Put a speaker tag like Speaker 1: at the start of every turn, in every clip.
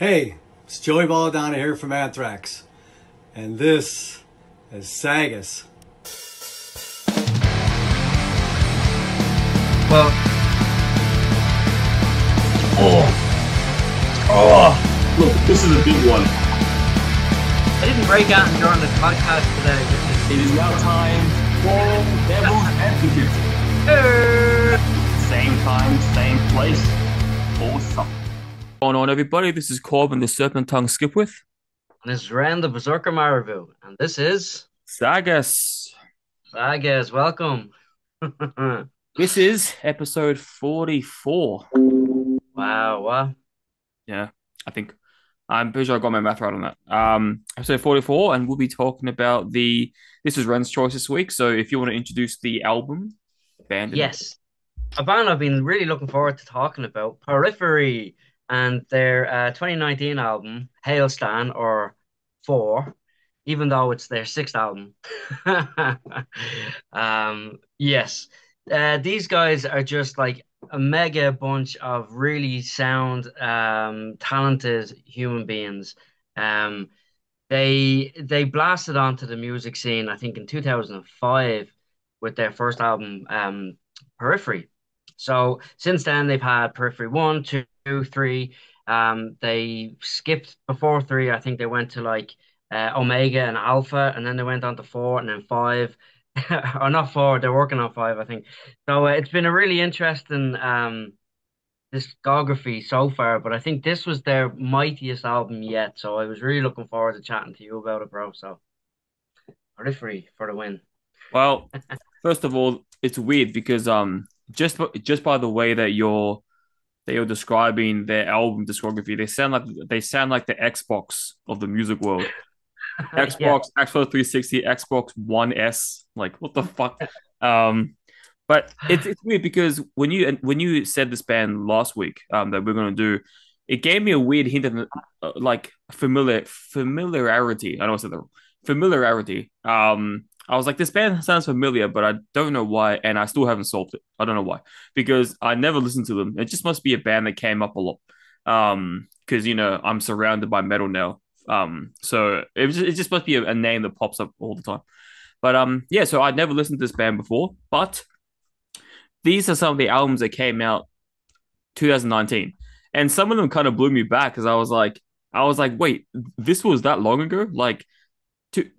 Speaker 1: Hey, it's Joey Balladonna here from Anthrax, and this is SAGAS.
Speaker 2: Well,
Speaker 3: Look, this is a big one.
Speaker 2: I didn't break out and join the podcast today.
Speaker 3: It is now time for Devil's Advocate. Same time, same place. Awesome.
Speaker 4: What's going on, everybody? This is Corbin, the Serpent Tongue Skipwith.
Speaker 2: And this is Ren, the Berserker Marivu. And this is
Speaker 4: SAGAS.
Speaker 2: SAGAS. Welcome.
Speaker 4: This is episode 44.
Speaker 2: Wow, what?
Speaker 4: Yeah, I'm pretty sure I got my math right on that. Episode 44, and we'll be talking about this is Ren's choice this week. So if you want to introduce the album, band.
Speaker 2: Yes. A band I've been really looking forward to talking about, Periphery, and their 2019 album, Hailstan, or 4, even though it's their 6th album. Yes. These guys are just like a mega bunch of really sound, talented human beings. They blasted onto the music scene, I think, in 2005 with their first album, Periphery. So since then, they've had Periphery 1, 2, 3. They skipped before 3. I think they went to like Omega and Alpha, and then they went on to 4 and then 5. Or not 4, they're working on 5, I think. So it's been a really interesting discography so far, but I think this was their mightiest album yet. So I was really looking forward to chatting to you about it, bro. So Periphery for the win.
Speaker 4: Well, first of all, it's weird because just by the way that you're describing their album discography, they sound like the Xbox of the music world. Xbox,
Speaker 2: Yeah.
Speaker 4: Xbox 360, Xbox One S. Like, what the fuck? But it's weird because when you said this band last week that we're gonna do, it gave me a weird hint of like familiarity. I know I said that. Familiarity. I was like, this band sounds familiar, but I don't know why, and I still haven't solved it. I don't know why, because I never listened to them. It just must be a band that came up a lot. Because I'm surrounded by metal now. So it just must be a name that pops up all the time. But yeah, so I'd never listened to this band before, but these are some of the albums that came out 2019, and some of them kind of blew me back because I was like, wait, this was that long ago? Like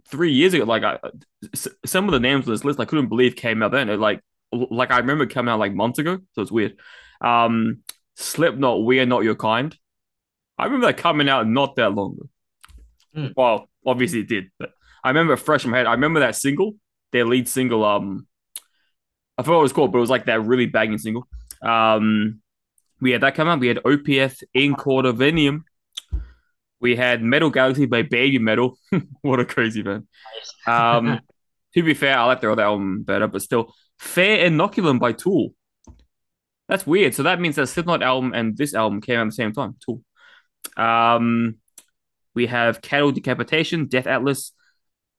Speaker 4: 3 years ago? Like some of the names on this list I couldn't believe came out then. Like I remember it coming out like months ago, so it's weird. Slipknot, We Are Not Your Kind. I remember that coming out not that long ago.
Speaker 2: Mm.
Speaker 4: Well, obviously it did, but I remember it fresh in my head. I remember that single, their lead single. I forgot what it was called, but it was like that really banging single. We had that come out. We had OPF in Venium. We had Metal Galaxy by Baby Metal. What a crazy band. To be fair, I like their other album better, but still, Fair Inoculum by Tool. That's weird. So that means that Slipknot album and this album came out at the same time. Tool. We have Cattle Decapitation, Death Atlas.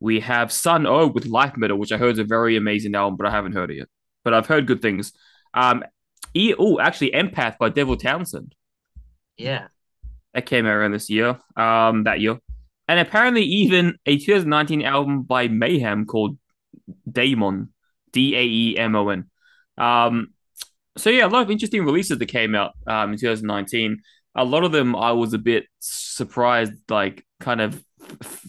Speaker 4: We have Sun O with Life Metal, which I heard is a very amazing album, but I haven't heard it yet. But I've heard good things. Actually, Empath by Devil Townsend.
Speaker 2: Yeah.
Speaker 4: That came out around this year, that year. And apparently even a 2019 album by Mayhem called Daemon, Daemon. So yeah, a lot of interesting releases that came out in 2019. A lot of them I was a bit surprised, like kind of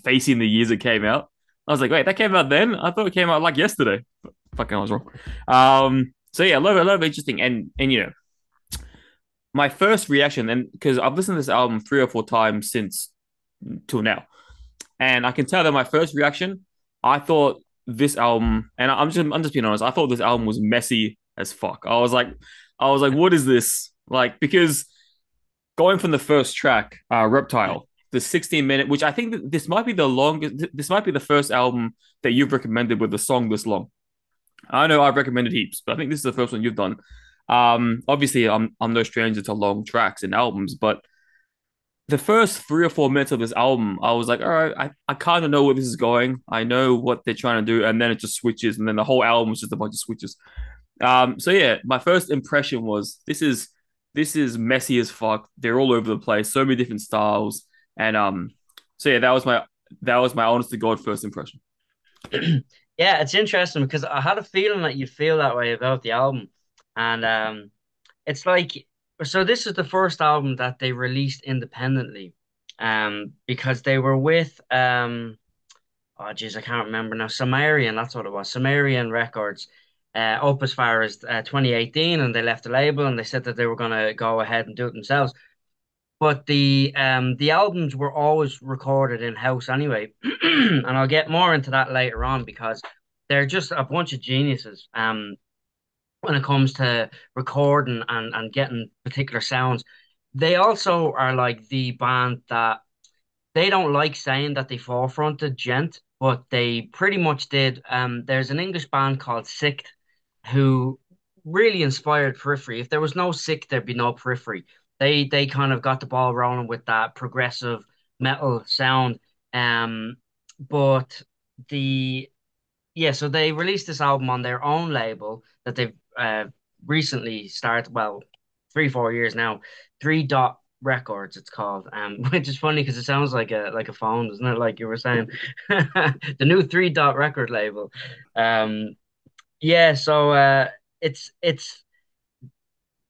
Speaker 4: facing the years it came out. I was like, wait, that came out then? I thought it came out like yesterday. But fucking, I was wrong. So yeah, a lot of interesting, and my first reaction, and because I've listened to this album 3 or 4 times since till now, and I can tell that my first reaction, I thought this album, and I'm just being honest, I thought this album was messy as fuck. I was like, what is this? Like, because going from the first track, Reptile, the 16-minute, which I think that this might be the longest, this might be the first album that you've recommended with a song this long. I know I've recommended heaps, but I think this is the first one you've done. Obviously, I'm no stranger to long tracks and albums, but the first 3 or 4 minutes of this album, I was like, all right, I kind of know where this is going. I know what they're trying to do, and then it just switches, and then the whole album is just a bunch of switches. So yeah, my first impression was this is this is messy as fuck. They're all over the place, so many different styles, and so yeah, that was my honest to God first impression.
Speaker 2: Yeah, it's interesting because I had a feeling that you'd feel that way about the album. And it's like, so this is the first album that they released independently. Because they were with oh geez, I can't remember now. Sumerian, that's what it was. Sumerian Records, up as far as 2018, and they left the label and they said that they were gonna go ahead and do it themselves. But the albums were always recorded in house anyway, and I'll get more into that later on because they're just a bunch of geniuses. When it comes to recording and getting particular sounds, they also are like the band that they don't like saying that they forefronted gent, but they pretty much did. There's an English band called Sick who really inspired Periphery. If there was no Sick, there'd be no Periphery. They kind of got the ball rolling with that progressive metal sound. But the yeah, so they released this album on their own label that they've recently started, well, 3, 4 years now. Three Dot Records, it's called. Which is funny because it sounds like a phone, doesn't it? Like you were saying, the new Three Dot record label. Um, yeah, so it's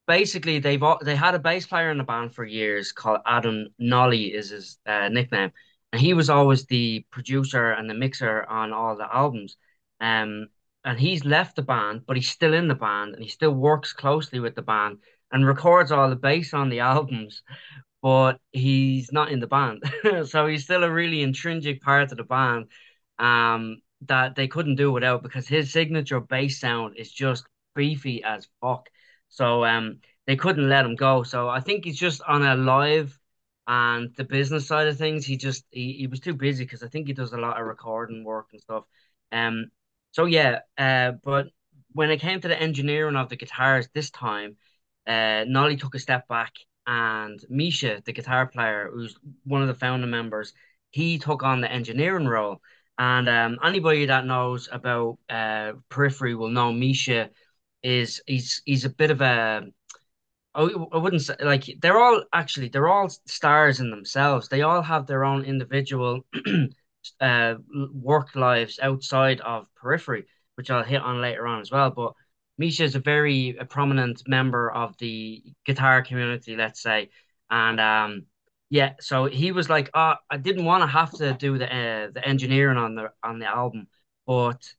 Speaker 2: basically they had a bass player in the band for years called Adam Nolly is his nickname, and he was always the producer and the mixer on all the albums. Um, and he's left the band, but he's still in the band, and he still works closely with the band and records all the bass on the albums, but he's not in the band. So he's still a really intrinsic part of the band that they couldn't do without because his signature bass sound is just beefy as fuck. So they couldn't let him go. So I think he's just on a live and the business side of things, he was too busy because I think he does a lot of recording work and stuff. Um so yeah, but when it came to the engineering of the guitars this time, Nolly took a step back and Misha, the guitar player, who's one of the founding members, he took on the engineering role. And anybody that knows about Periphery will know Misha he's a bit of a I wouldn't say like they're all stars in themselves. They all have their own individual work lives outside of Periphery, which I'll hit on later on as well. But Misha is a prominent member of the guitar community, let's say, and yeah, so he was like, "Oh, I didn't want to have to do the engineering on the album, but."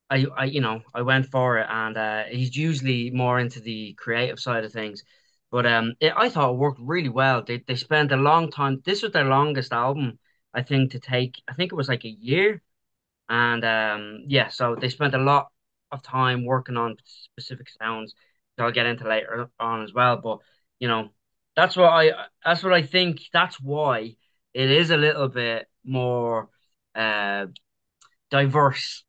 Speaker 2: I went for it, and he's usually more into the creative side of things. But I thought it worked really well. They spent a long time. This was their longest album, I think, to take. I think it was like a year, and yeah, so they spent a lot of time working on specific sounds. That I'll get into later on as well. But you know, that's what I think. That's why it is a little bit more uh diverse.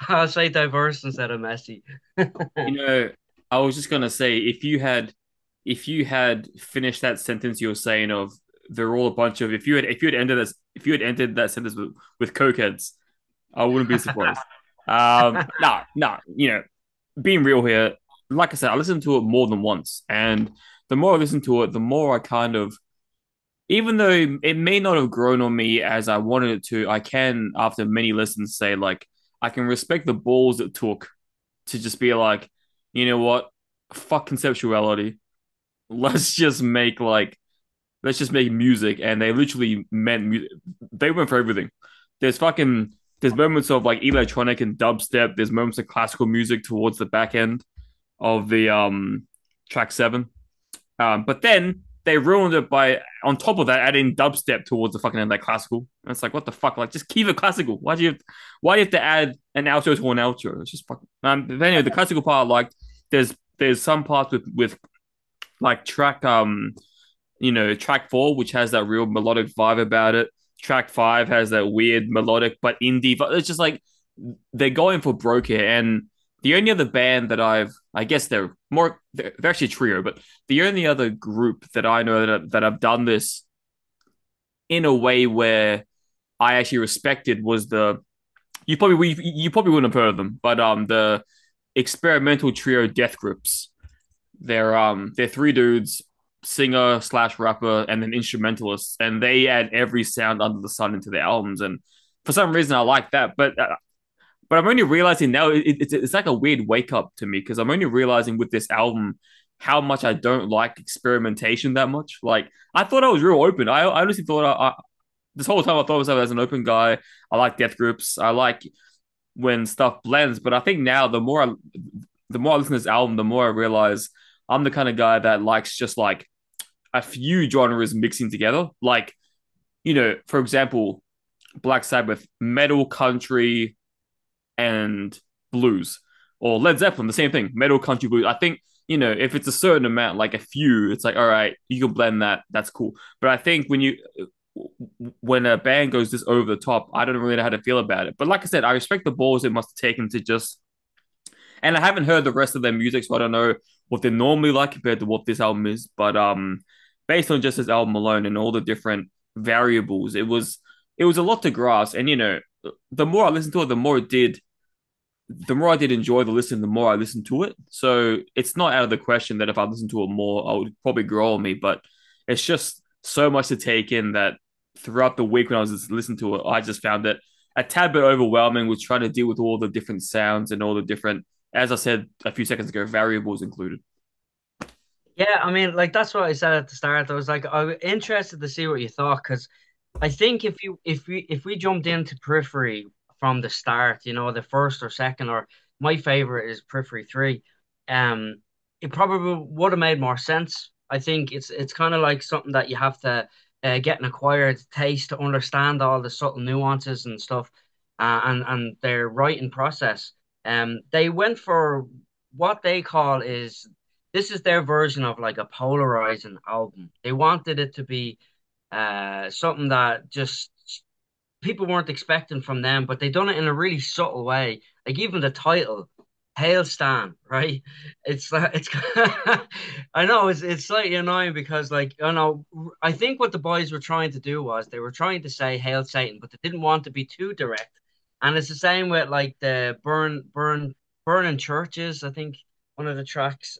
Speaker 2: I'll say diverse instead of messy.
Speaker 4: You know, I was just gonna say if you had finished that sentence you were saying of they're all a bunch of if you had ended that sentence with cokeheads, I wouldn't be surprised. Nah, being real here, like I said, I listened to it more than once, and the more I listen to it, the more I kind of, even though it may not have grown on me as I wanted it to, I can, after many listens, say like I can respect the balls it took to just be like, you know what, fuck conceptuality. Let's just make like let's just make music, and they literally meant they went for everything. There's fucking there's moments of like electronic and dubstep. There's moments of classical music towards the back end of the track 7. But then they ruined it by on top of that adding dubstep towards the fucking end, like classical. And it's like what the fuck? Like just keep it classical. Why do you have to add an outro to an outro? It's just fucking. But anyway, the classical part I liked. There's some parts with like track 4, which has that real melodic vibe about it. Track 5 has that weird melodic but indie vibe. It's just like they're going for broke here. And the only other band that I guess they're actually a trio, but the only other group that I know that have done this in a way where I actually respected was you probably wouldn't have heard of them, but the experimental trio Death Grips. they're three dudes, singer slash rapper, and then instrumentalists, and they add every sound under the sun into their albums. And for some reason, I like that. But I'm only realizing now it's like a weird wake up to me because I'm only realizing with this album how much I don't like experimentation that much. Like I thought I was real open. I honestly thought this whole time I thought of myself as an open guy. I like death groups. I like when stuff blends. But I think now the more I listen to this album, the more I realize I'm the kind of guy that likes just like a few genres mixing together. Like, for example, Black Sabbath, metal, country, and blues. Or Led Zeppelin, the same thing, metal, country, blues. I think, if it's a certain amount, like a few, it's like, all right, you can blend that. That's cool. But I think when a band goes this over the top, I don't really know how to feel about it. But like I said, I respect the balls it must have taken to just. And I haven't heard the rest of their music, so I don't know what they're normally like compared to what this album is. But based on just this album alone and all the different variables, it was a lot to grasp. And the more I listened to it, the more I did enjoy the listen, the more I listened to it. So it's not out of the question that if I listened to it more, I would probably grow on me. But it's just so much to take in that throughout the week when I was listening to it, I just found it a tad bit overwhelming with trying to deal with all the different sounds and all the different, as I said a few seconds ago, variables included.
Speaker 2: Yeah, I mean, like that's what I said at the start. I was like, I'm interested to see what you thought because I think if we jumped into Periphery from the start, the first or second, or my favorite is Periphery 3, um, it probably would have made more sense. I think it's kind of like something that you have to get an acquired taste to understand all the subtle nuances and stuff, and their writing process. They went for what they call is this is their version of like a polarizing album. They wanted it to be something that just people weren't expecting from them, but they done it in a really subtle way. Like even the title, "Hail Stan," right? It's like it's. I know it's slightly annoying because like I think what the boys were trying to do was they were trying to say "Hail Satan," but they didn't want to be too direct. And it's the same with like the burning churches. I think one of the tracks.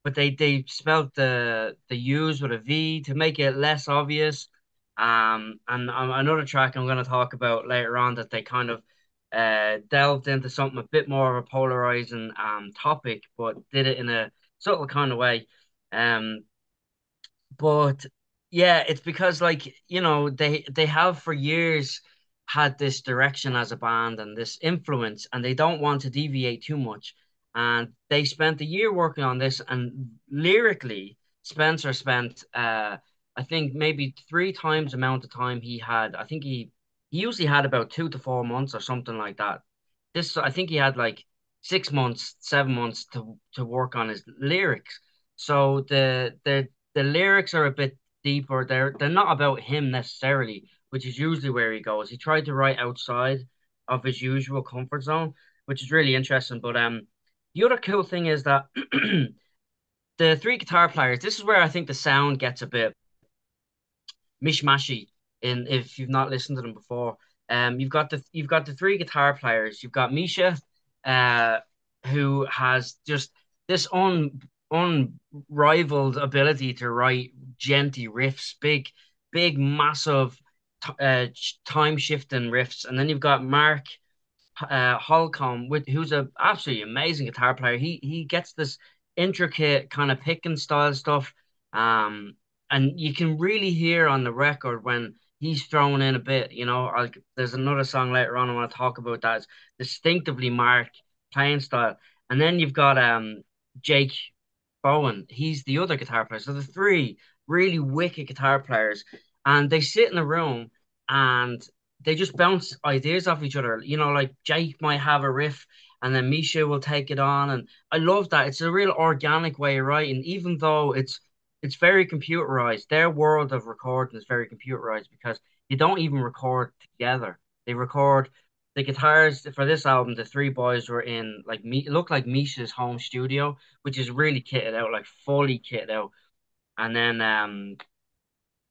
Speaker 2: But they spelled the U's with a V to make it less obvious. And another track I'm going to talk about later on that they kind of delved into something a bit more of a polarizing topic, but did it in a subtle kind of way. Um, but yeah, it's because like they have for years had this direction as a band and this influence, and they don't want to deviate too much. And they spent a year working on this, and lyrically, Spencer spent I think maybe three times the amount of time he had. I think he usually had about 2 to 4 months or something like that. This I think he had like 6 months, 7 months to work on his lyrics. So the lyrics are a bit deeper. They're not about him necessarily, which is usually where he goes. He tried to write outside of his usual comfort zone, which is really interesting. But the other cool thing is that the three guitar players, this is where I think the sound gets a bit mishmashy in if you've not listened to them before. You've got the three guitar players. You've got Misha, uh, who has just this unrivaled ability to write genty riffs, big, massive time shifting riffs. And then you've got Mark Holcomb, who's a absolutely amazing guitar player. He gets this intricate kind of picking style stuff, and you can really hear on the record when he's thrown in a bit. Like there's another song later on I want to talk about that's distinctively Mark playing style, and then you've got Jake Bowen. He's the other guitar player. So the three really wicked guitar players, and they sit in a room and they just bounce ideas off each other. Like Jake might have a riff and then Misha will take it on. And I love that. It's a real organic way of writing, even though it's very computerized. Their world of recording is very computerized because you don't even record together. They record the guitars for this album. The three boys were in like me. It looked like Misha's home studio, which is really kitted out, like fully kitted out. And then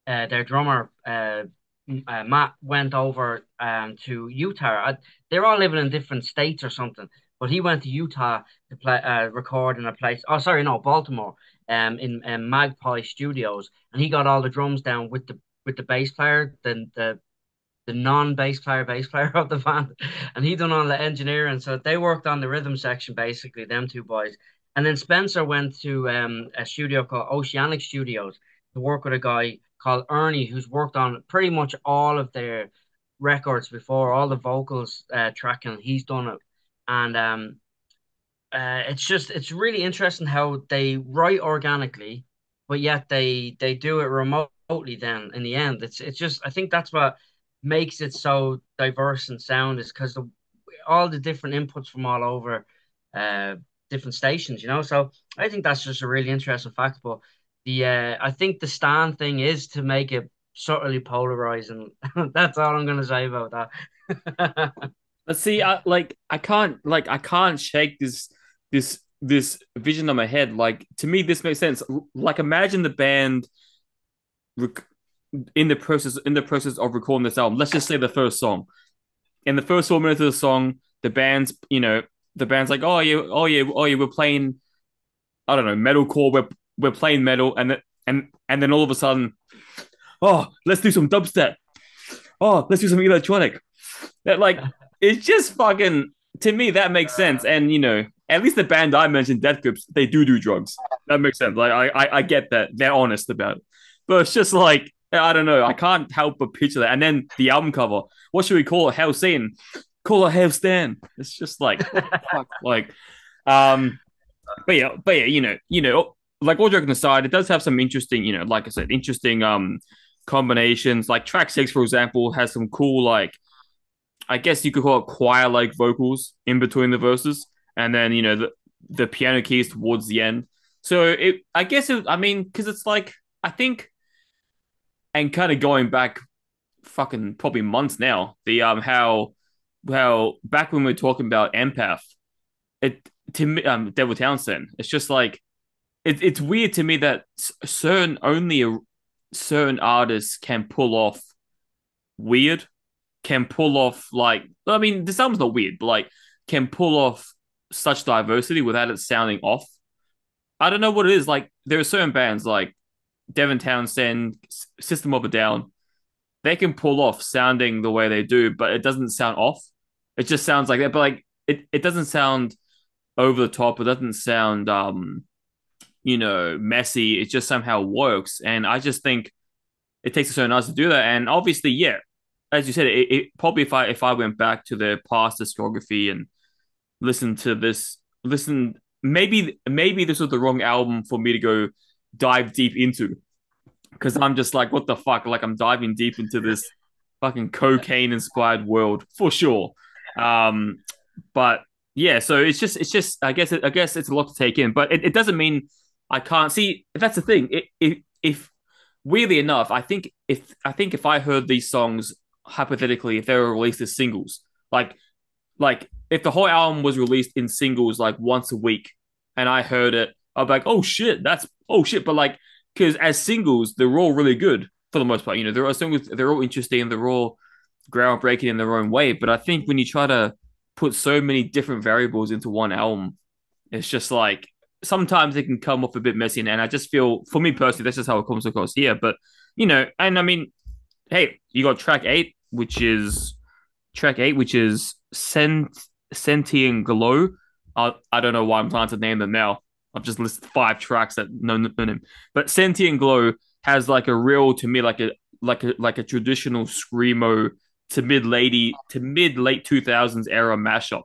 Speaker 2: their drummer Matt went over to Utah. They're all living in different states or something, but he went to Utah to play record in a place. Oh, sorry, no, Baltimore. In Magpie Studios, and he got all the drums down with the bass player, the bass player of the band, and he done all the engineering. So they worked on the rhythm section, basically, them two boys. And then Spencer went to a studio called Oceanic Studios to work with a guy called Ernie, who's worked on pretty much all of their records before, all the vocals tracking. He's done it, and it's really interesting how they write organically, but yet they do it remotely. Then in the end, it's just I think that's what makes it so diverse in sound is because all the different inputs from all over uh different stations, you know. So I think that's just a really interesting fact. But the I think the stand thing is to make it subtly polarizing. That's all I'm gonna say about that.
Speaker 4: Let's see. I can't shake this vision on my head. Like to me, this makes sense. Like imagine the band rec- in the process of recording this album. Let's just say the first song. In the first 4 minutes of the song, the band's like, we're playing, I don't know, metalcore. We're playing metal, and then all of a sudden, oh, let's do some dubstep. Oh, let's do some electronic. That like it's just fucking to me that makes sense. And at least the band I mentioned, Death Grips, they do drugs. That makes sense. Like I get that they're honest about it, but it's just like I don't know. I can't help but picture that. And then the album cover. What should we call it? Hell Satan. Call it Hell Stand. It's just like fuck. Like, but yeah, like all joking aside, it does have some interesting, like I said, interesting combinations. Like track 6, for example, has some cool like I guess you could call it choir-like vocals in between the verses, and then the piano keys towards the end. So I mean, because it's like I think, and kind of going back, fucking probably months now. The how back when we were talking about Empath, it to me Devil Townsend. It's just like it's weird to me that certain artists can pull off weird can pull off like I mean this album's not weird, but like can pull off such diversity without it sounding off. I don't know what it is. Like there are certain bands like Devin Townsend, System of a Down, they can pull off sounding the way they do, but it doesn't sound off. It just sounds like that, but like it doesn't sound over the top. It doesn't sound messy. It just somehow works. And I just think it takes a certain artist to do that. And obviously, yeah, as you said, it probably if I went back to their past discography and listened to this, maybe this was the wrong album for me to go dive deep into because I'm just like, what the fuck? Like I'm diving deep into this fucking cocaine inspired world for sure. But yeah, so it's just I guess it's a lot to take in, but it doesn't mean I can't see. That's the thing. If weirdly enough, I think if I heard these songs hypothetically, if they were released as singles, like if the whole album was released in singles like once a week, and I heard it, I'd be like, oh shit, but like because as singles, they're all really good for the most part. There are singles, they're all interesting, they're all groundbreaking in their own way. But I think when you try to put so many different variables into one album, it's just like sometimes it can come off a bit messy. And I just feel, for me personally, that's just how it comes across here. But and I mean, hey, you got track eight, which is Sentient Glow. I don't know why I'm trying to name them now. I've just listed 5 tracks that no name. But Sentient Glow has like a real, to me, like a traditional screamo to mid late 2000s era mashup.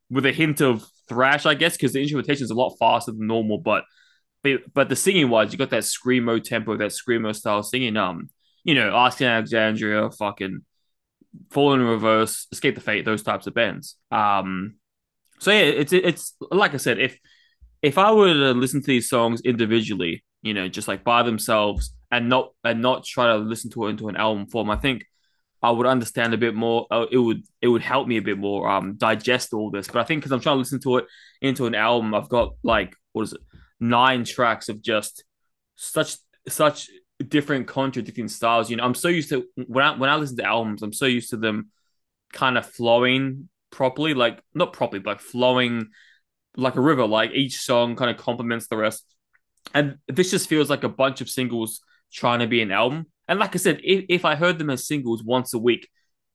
Speaker 4: With a hint of thrash, I guess, because the instrumentation is a lot faster than normal. But the singing wise, you got that screamo tempo, that screamo style singing. Asking Alexandria, fucking Fallen in Reverse, Escape the Fate, those types of bands. So yeah, it's like I said, if I were to listen to these songs individually, just like by themselves and not try to listen to it into an album form, I think I would understand a bit more. It would help me a bit more digest all this. But I think because I'm trying to listen to it into an album, I've got like what is it, 9 tracks of just such different contradicting styles. I'm so used to when I listen to albums, I'm so used to them kind of flowing properly, like not properly, but flowing like a river. Like each song kind of complements the rest. And this just feels like a bunch of singles trying to be an album. And like I said, if I heard them as singles once a week,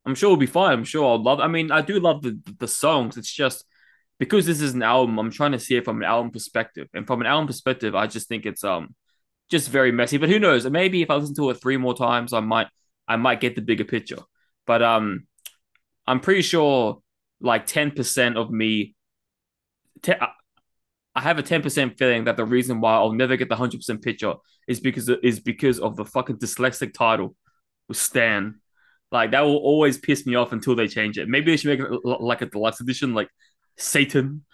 Speaker 4: I'm sure it'll be fine. I'm sure I'll love. I mean, I do love the songs. It's just because this is an album, I'm trying to see it from an album perspective. And from an album perspective, I just think it's just very messy. But who knows? Maybe if I listen to it 3 more times, I might get the bigger picture. But I'm pretty sure like 10% of me. I have a 10% feeling that the reason why I'll never get the 100% picture is because of the fucking dyslexic title with Stan. Like that will always piss me off until they change it. Maybe they should make it like a deluxe edition, like Satan,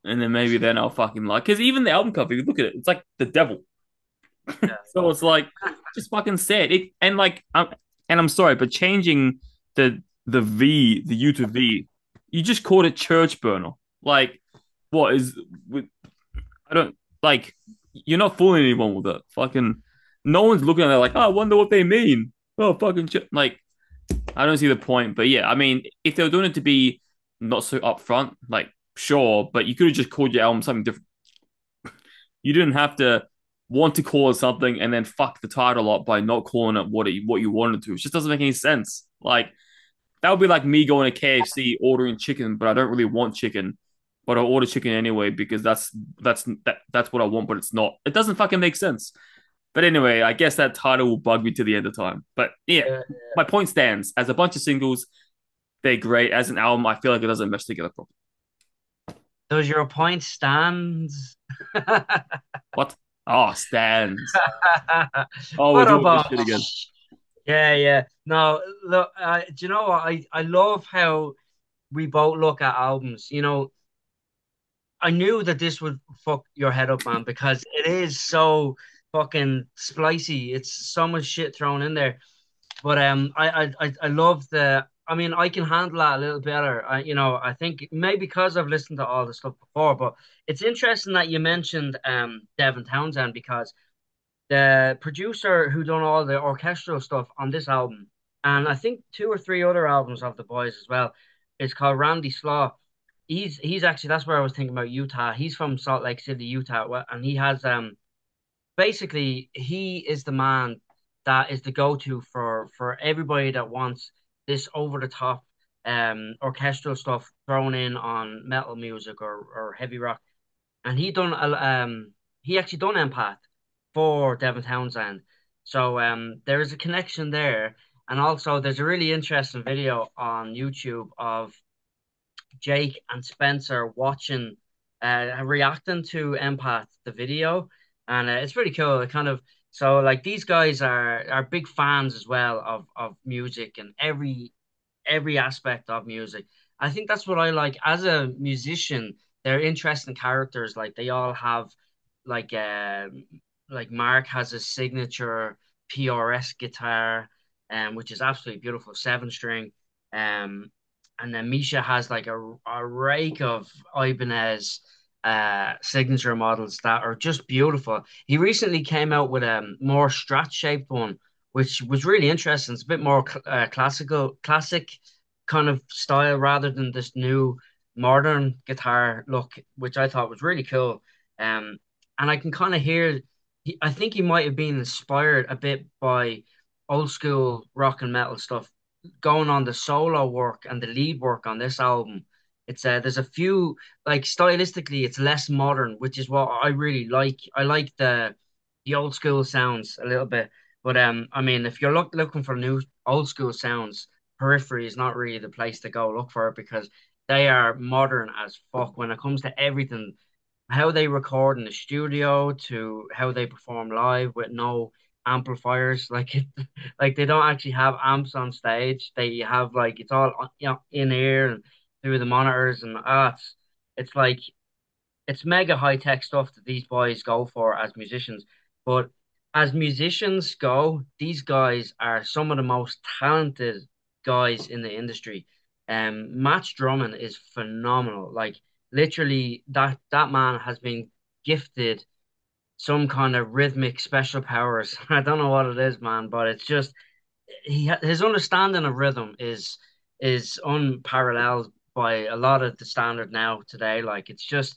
Speaker 4: and then I'll fucking like. Because even the album cover, you look at it, it's like the devil.
Speaker 2: Yeah.
Speaker 4: So it's like just fucking sad. I'm sorry, but changing the U to V, you just called it church burner. Like what is with I don't like you're not fooling anyone with it. Fucking no one's looking at it like, oh, I wonder what they mean. Oh, fucking like I don't see the point. But yeah, I mean, if they were doing it to be not so upfront, like sure, but you could have just called your album something different. You didn't have to want to call it something and then fuck the title up by not calling it what you wanted to. It just doesn't make any sense. Like that would be like me going to KFC ordering chicken, but I don't really want chicken. But I'll order chicken anyway because that's what I want, but it's not. It doesn't fucking make sense. But anyway, I guess that title will bug me to the end of time. But yeah,
Speaker 2: Yeah.
Speaker 4: my point stands. As a bunch of singles, they're great. As an album, I feel like it doesn't mesh together properly.
Speaker 2: Does your point stand?
Speaker 4: What? Oh, stands. Oh, we're
Speaker 2: What
Speaker 4: doing this
Speaker 2: about?
Speaker 4: shit again.
Speaker 2: Yeah, yeah. No, look, do you know what? I love how we both look at albums. I knew that this would fuck your head up, man, because it is so fucking spicy. It's so much shit thrown in there. But I love the. I mean, I can handle that a little better. I think maybe because I've listened to all the stuff before. But it's interesting that you mentioned Devin Townsend because the producer who done all the orchestral stuff on this album, and I think two or three other albums of the boys as well, is called Randy Slaw. He's actually that's where I was thinking about Utah. He's from Salt Lake City, Utah, and he has basically he is the man that is the go-to for everybody that wants this over-the-top orchestral stuff thrown in on metal music or heavy rock. And he actually done Empath for Devin Townsend. So there is a connection there. And also there's a really interesting video on YouTube of Jake and Spencer watching reacting to Empath, the video. And it's pretty cool. It kind of so like these guys are big fans as well of music and every aspect of music. I think that's what I like as a musician. They're interesting characters. Like they all have like like Mark has a signature PRS guitar, which is absolutely beautiful, 7 string. Um, and then Misha has like a rake of Ibanez signature models that are just beautiful. He recently came out with a more strat shaped one, which was really interesting. It's a bit more classic kind of style rather than this new modern guitar look, which I thought was really cool. And I can kind of hear, I think he might have been inspired a bit by old school rock and metal stuff going on the solo work and the lead work on this album. It's there's a few like stylistically it's less modern, which is what I really like. I like the old school sounds a little bit. But I mean if you're looking for new old school sounds, Periphery is not really the place to go look for it because they are modern as fuck when it comes to everything how they record in the studio to how they perform live with no amplifiers like they don't actually have amps on stage they have like it's all in ear and through the monitors and it's like it's mega high tech stuff that these boys go for as musicians but as musicians go these guys are some of the most talented guys in the industry Matt Drummond is phenomenal like literally that man has been gifted some kind of rhythmic special powers. I don't know what it is, man, but it's just his understanding of rhythm is unparalleled by a lot of the standard now today. Like it's just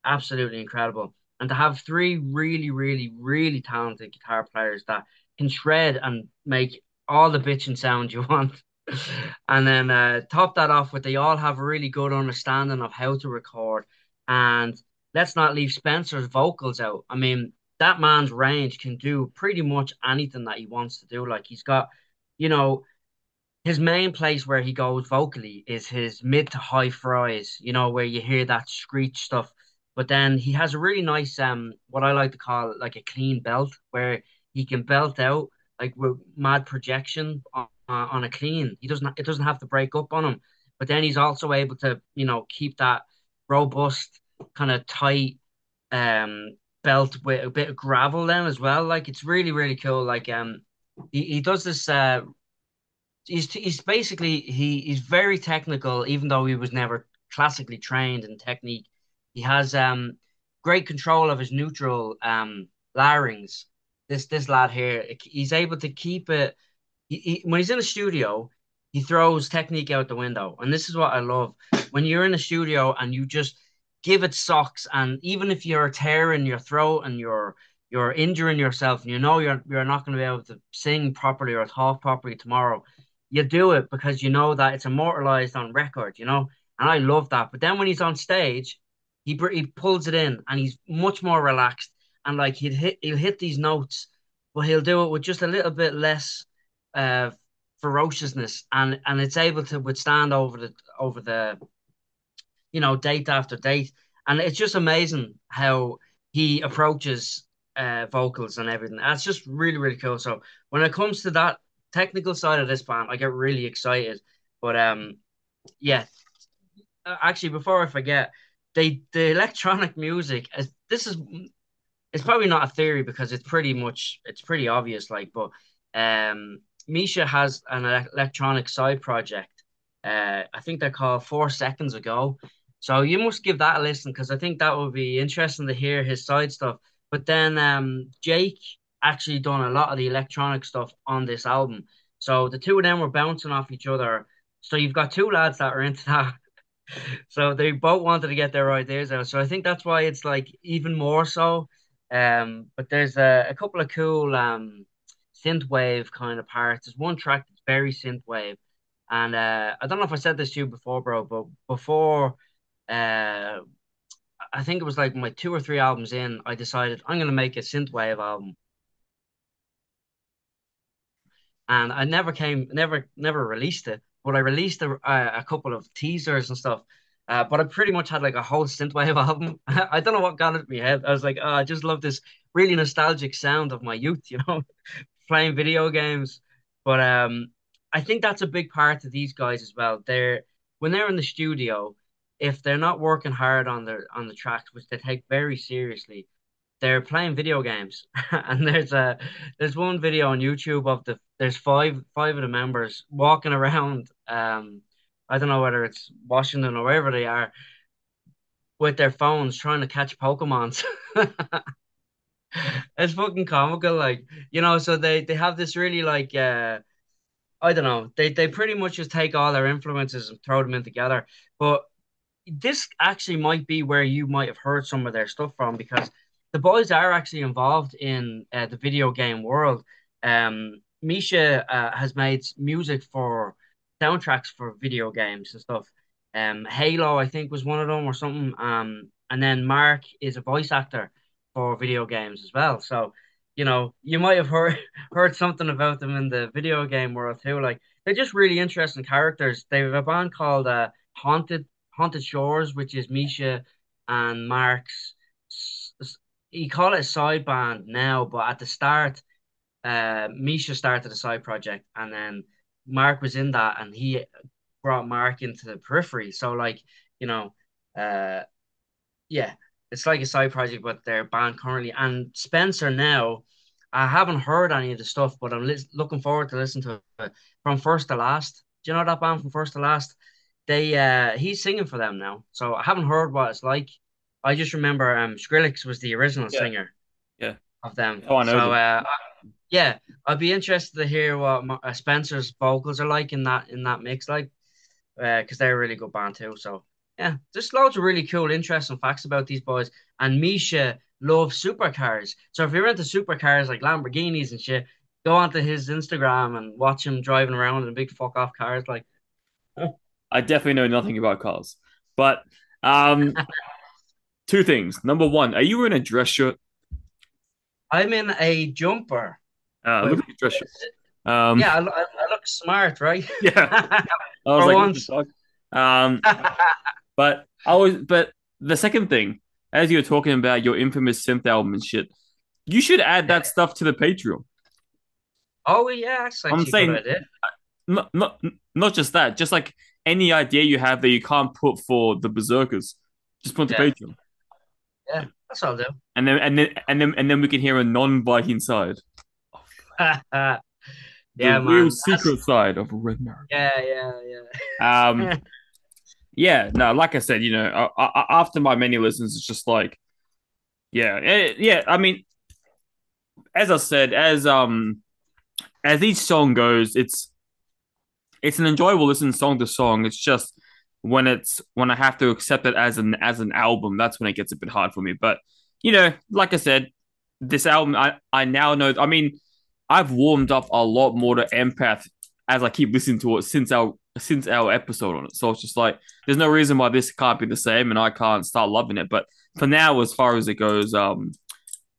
Speaker 2: absolutely incredible. And to have three really, really, really talented guitar players that can shred and make all the bitching sound you want. And then top that off with they all have a really good understanding of how to record. And let's not leave Spencer's vocals out. I mean, that man's range can do pretty much anything that he wants to do. Like he's got, you know, his main place where he goes vocally is his mid to high fries, where you hear that screech stuff. But then he has a really nice what I like to call like a clean belt where he can belt out like with mad projection on a clean. It doesn't have to break up on him. But then he's also able to, keep that robust kind of tight belt with a bit of gravel then as well. Like it's really, really cool. Like he does this he's basically he's very technical, even though he was never classically trained in technique. He has great control of his neutral larynx. This lad here, he's able to keep it. When he's in the studio, he throws technique out the window, and this is what I love. When you're in the studio and you just give it socks, and even if you're tearing your throat and you're injuring yourself, and you're not going to be able to sing properly or talk properly tomorrow, you do it because you know that it's immortalized on record, and I love that. But then when he's on stage, he pulls it in and he's much more relaxed and like he'll hit these notes, but he'll do it with just a little bit less uh ferociousness, and it's able to withstand over the date after date, and it's just amazing how he approaches vocals and everything. That's just really, really cool. So when it comes to that technical side of this band, I get really excited. But yeah, actually, before I forget, the electronic music is this is it's probably not a theory because it's pretty obvious. Like, but Misha has an electronic side project. I think they're called 4 Seconds Ago. So you must give that a listen because I think that would be interesting to hear his side stuff. But then Jake actually done a lot of the electronic stuff on this album. So the two of them were bouncing off each other. So you've got two lads that are into that. So they both wanted to get their ideas out. So I think that's why it's like even more so. But there's a couple of cool synthwave kind of parts. There's one track that's very synthwave. And I don't know if I said this to you before, bro, but before uh I think it was like my 2 or 3 albums in, I decided I'm gonna make a synthwave album. And I never released it, but I released a couple of teasers and stuff. But I pretty much had like a whole synthwave album. I don't know what got it in my head. I was like, oh, I just love this really nostalgic sound of my youth, playing video games. But I think that's a big part of these guys as well. When they're in the studio, if they're not working hard on the tracks, which they take very seriously, they're playing video games. And there's one video on YouTube of there's five of the members walking around I don't know whether it's Washington or wherever they are with their phones trying to catch Pokemons. It's fucking comical, like, so they have this really like I don't know, they pretty much just take all their influences and throw them in together. But this actually might be where you might have heard some of their stuff from because the boys are actually involved in the video game world. Misha has made music for soundtracks for video games and stuff. Halo, I think, was one of them or something. And then Mark is a voice actor for video games as well. So, you might have heard something about them in the video game world too. Like they're just really interesting characters. They have a band called Haunted Shores, which is Misha and Mark's. You call it a side band now, but at the start, Misha started a side project, and then Mark was in that, and he brought Mark into the Periphery. So, like, you know, uh, yeah, it's like a side project, but they're band currently. And Spencer now, I haven't heard any of the stuff, but I'm looking forward to listen to it from first to last. Do you know that band from first to last? He's singing for them now, so I haven't heard what it's like. I just remember Skrillex was the original
Speaker 4: Yeah,
Speaker 2: singer
Speaker 4: yeah.
Speaker 2: of them.
Speaker 4: Oh, I know
Speaker 2: So
Speaker 4: them.
Speaker 2: yeah, I'd be interested to hear what Spencer's vocals are like in that mix. Like, because they're a really good band too. So yeah, there's loads of really cool, interesting facts about these boys. And Misha loves supercars. So if you're into supercars like Lamborghinis and shit, go onto his Instagram and watch him driving around in big fuck off cars. Like,
Speaker 4: I definitely know nothing about cars. But um, two things. Number one, are you wearing a dress shirt?
Speaker 2: I'm in a jumper.
Speaker 4: Look
Speaker 2: With,
Speaker 4: at your dress shirt. Um,
Speaker 2: yeah, I look smart, right?
Speaker 4: yeah. I was
Speaker 2: For
Speaker 4: like, what the
Speaker 2: once.
Speaker 4: fuck? But the second thing, as you were talking about your infamous synth album and shit, you should add that stuff to the Patreon.
Speaker 2: Oh yeah, that's
Speaker 4: I'm
Speaker 2: actually a good
Speaker 4: saying
Speaker 2: idea.
Speaker 4: not not just that, just like any idea you have that you can't put for the Berserkers, just put the
Speaker 2: Yeah,
Speaker 4: Patreon,
Speaker 2: yeah, that's all I'll do.
Speaker 4: and then we can hear a non-Viking side, the
Speaker 2: Yeah,
Speaker 4: real
Speaker 2: man.
Speaker 4: secret side of Red Mary.
Speaker 2: Yeah.
Speaker 4: Um, yeah, no, like I said, after my many listens, it's just like, yeah. I mean, as I said, as each song goes, it's an enjoyable listen song to song. It's just when I have to accept it as an album, that's when it gets a bit hard for me. But like I said, this album, I now know. I mean, I've warmed up a lot more to Empath as I keep listening to it since our episode on it. So it's just like there's no reason why this can't be the same, and I can't start loving it. But for now, as far as it goes,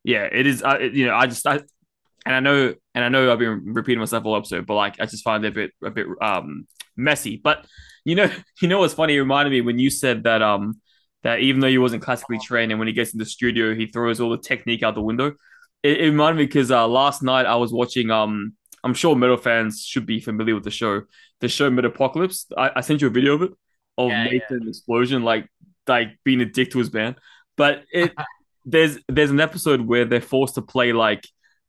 Speaker 4: yeah, it is. And I know I've been repeating myself all episode, but like I just find it a bit messy. But you know, what's funny? It reminded me when you said that even though he wasn't classically trained, and when he gets in the studio, he throws all the technique out the window. It reminded me because last night I was watching I'm sure metal fans should be familiar with the show Metal Apocalypse. I sent you a video of it of
Speaker 2: Yeah.
Speaker 4: Nathan Explosion like being a dick to his band, but there's an episode where they're forced to play